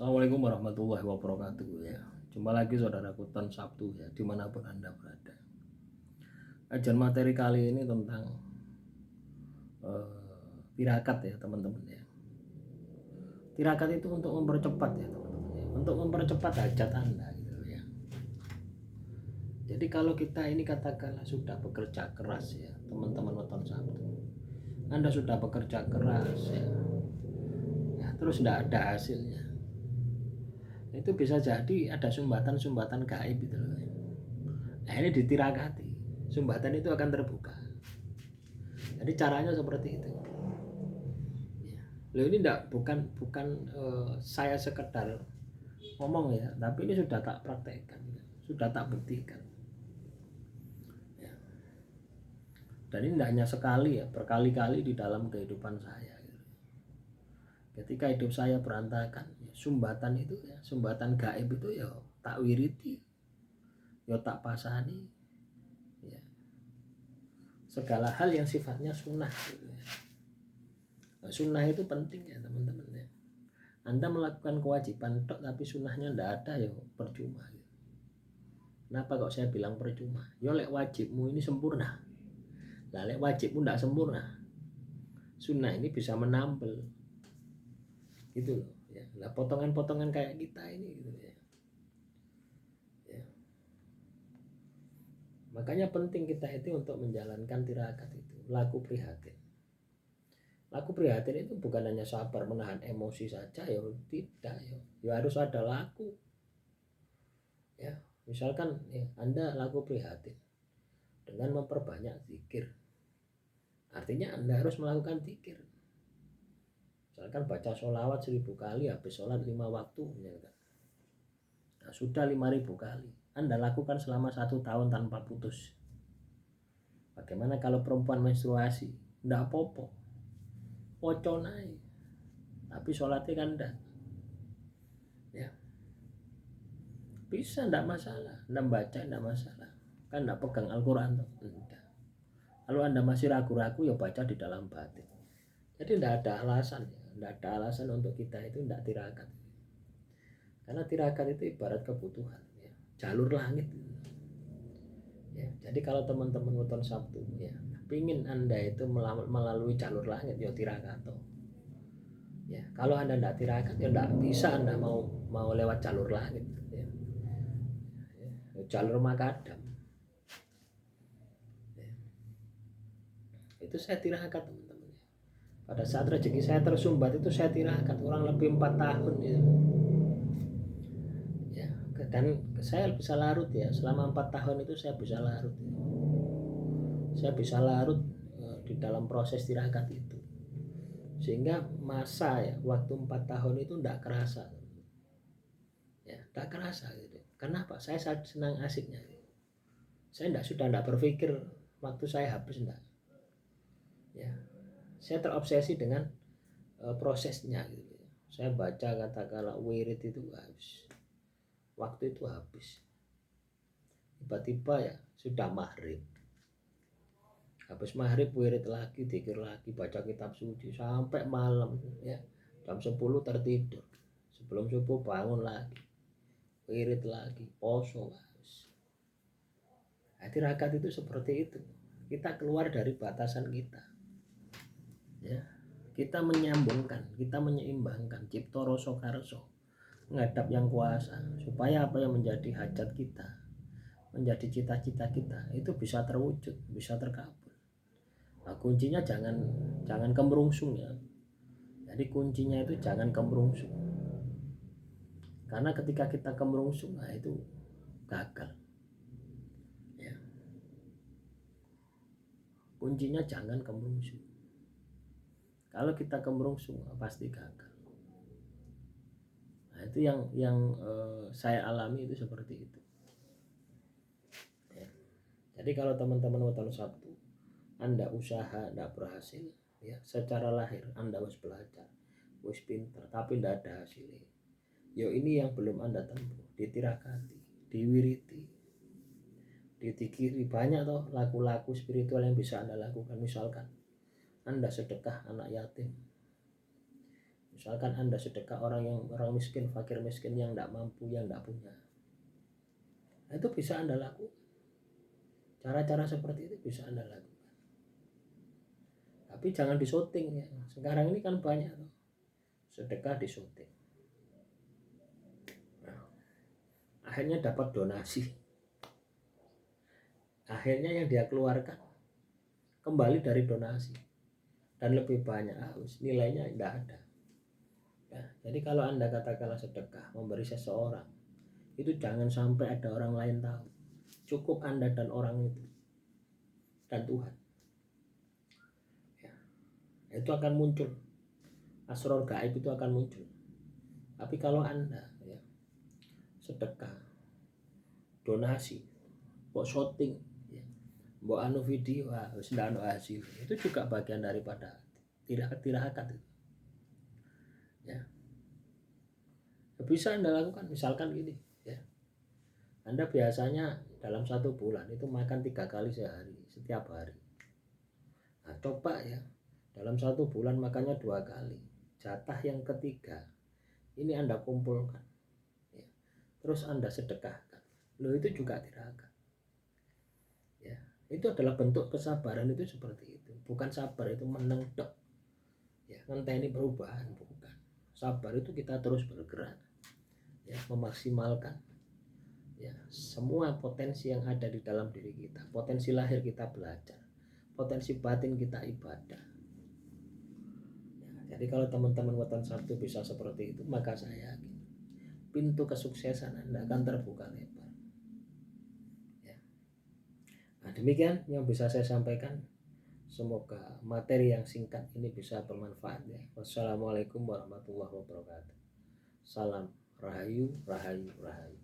Assalamualaikum warahmatullahi wabarakatuh ya. Jumpa lagi saudaraku Ton Sabtu ya, dimanapun Anda berada. Kajian materi kali ini tentang tirakat ya teman-teman ya. Tirakat itu untuk mempercepat ya teman-teman ya. Untuk mempercepat hajat Anda gitu ya. Jadi kalau kita ini katakanlah sudah bekerja keras ya teman-teman Ton Sabtu. Anda sudah bekerja keras ya. Terus tidak ada hasilnya. Itu bisa jadi ada sumbatan-sumbatan gaib gitu loh. Nah ini ditirakati, sumbatan itu akan terbuka. Jadi caranya seperti itu. Loh ini bukan saya sekedar ngomong ya, tapi ini sudah tak praktekkan, sudah tak buktikan. Ya. Dan ini tidak hanya sekali ya, berkali-kali di dalam kehidupan saya. Ketika hidup saya berantakan, ya, sumbatan itu ya, sumbatan gaib itu ya tak wiriti, ya tak pasani, ya. Segala hal yang sifatnya sunnah gitu ya. Nah, sunnah itu penting ya teman-teman ya. Anda melakukan kewajiban tapi sunnahnya tidak ada ya percuma gitu. Kenapa kok saya bilang percuma? Ya lek wajibmu ini sempurna. Lah lek wajibmu tidak sempurna, sunnah ini bisa menampil gitu loh ya. Lah potongan-potongan kayak kita ini gitu ya. Makanya penting kita itu untuk menjalankan tirakat itu, laku prihatin. Laku prihatin itu bukan hanya sabar menahan emosi saja ya, tidak ya. Ya harus ada laku. Ya, misalkan ya, Anda laku prihatin dengan memperbanyak zikir. Artinya Anda harus melakukan zikir. Misalkan baca sholawat 1000 kali habis sholat 5 waktu misalkan. Nah, sudah 5000 kali. Anda lakukan selama 1 tahun tanpa putus. Bagaimana kalau perempuan menstruasi? Tidak apa-apa. Poconai. Tapi sholatnya kan tidak. Ya. Bisa tidak masalah. Anda baca tidak masalah. Kan tidak pegang Al-Quran. Tidak. Kalau Anda masih ragu-ragu ya baca di dalam batin. Jadi tidak ada alasan ya. Tidak ada alasan untuk kita itu tidak tirakat. Karena tirakat itu ibarat kebutuhan ya. Jalur langit ya. Jadi kalau teman-teman weton Sabtu ya, pingin Anda itu melalui jalur langit ya tirakat. Ya, kalau Anda tidak tirakat ya tidak bisa Anda mau lewat jalur langit ya. Jalur makadam ya. Itu saya tirakat teman-teman ya. Pada saat rezeki saya tersumbat itu saya tirakat kurang lebih 4 tahun ya. Dan saya bisa larut ya, selama 4 tahun itu saya bisa larut ya. Saya bisa larut di dalam proses tirakat itu, sehingga masa ya waktu 4 tahun itu tidak kerasa ya, tidak kerasa gitu. Kenapa? Saya senang asiknya gitu. Saya sudah tidak berpikir waktu saya habis, tidak ya. Saya terobsesi dengan prosesnya gitu. Saya baca katakanlah wirid itu habis, waktu itu habis, tiba-tiba ya sudah maghrib, habis maghrib wirid lagi, zikir lagi, baca kitab suci sampai malam ya, jam 10 tertidur, sebelum subuh bangun lagi, wirid lagi, poso habis. Tirakat itu seperti itu. Kita keluar dari batasan kita ya, kita menyambungkan, kita menyeimbangkan cipta rasa karsa menghadap yang kuasa, supaya apa yang menjadi hajat kita, menjadi cita-cita kita itu bisa terwujud, bisa terkabul. Nah, kuncinya jangan kemerungsung ya. Jadi kuncinya itu jangan kemerungsung. Karena ketika kita kemerungsung, nah itu gagal. Ya. Kuncinya jangan kemerungsung. Kalau kita kemerungsung pasti gagal. Nah, itu yang saya alami itu seperti itu. Ya. Jadi kalau teman-teman weton Sabtu Anda usaha tidak berhasil ya, secara lahir Anda harus belajar, harus pintar, tapi tidak ada hasilnya. Yo ini yang belum Anda tempuh, ditirakati, diwiriti, ditikiri. Banyak toh laku-laku spiritual yang bisa Anda lakukan. Misalkan Anda sedekah anak yatim, Misalkan Anda sedekah orang miskin, fakir miskin yang tidak mampu, yang tidak punya, nah, itu bisa Anda lakukan. Cara-cara seperti itu bisa Anda lakukan. Tapi jangan disyuting ya. Sekarang ini kan banyak tuh sedekah disyuting. Nah, akhirnya dapat donasi. Akhirnya yang dia keluarkan kembali dari donasi dan lebih banyak, nilainya tidak ada. Ya, jadi kalau Anda katakanlah sedekah memberi seseorang, itu jangan sampai ada orang lain tahu. Cukup Anda dan orang itu dan Tuhan. Ya, itu akan muncul. Asror gaib itu akan muncul. Tapi kalau Anda ya, sedekah, donasi, kok shooting, ya, mbok anu video, wis ndak ono hasil, itu juga bagian daripada tirakat itu. Ya. Bisa Anda lakukan, misalkan gini ya. Anda biasanya dalam 1 bulan itu makan 3 kali sehari, setiap hari. Nah, coba ya, dalam 1 bulan makannya 2 kali. Jatah yang ketiga ini Anda kumpulkan. Ya. Terus Anda sedekahkan. Loh, itu juga tirakat. Ya, itu adalah bentuk kesabaran, itu seperti itu. Bukan sabar itu meneng tok. Ya, ngenteni perubahan, bukan. Sabar itu kita terus bergerak. Ya, memaksimalkan ya semua potensi yang ada di dalam diri kita. Potensi lahir kita belajar, potensi batin kita ibadah ya. Jadi kalau teman-teman weton Sabtu bisa seperti itu, maka saya yakin pintu kesuksesan Anda akan terbuka lebar ya. Nah, demikian yang bisa saya sampaikan. Semoga materi yang singkat ini bisa bermanfaat ya. Wassalamualaikum warahmatullahi wabarakatuh. Salam rahayu, rahayu, rahayu.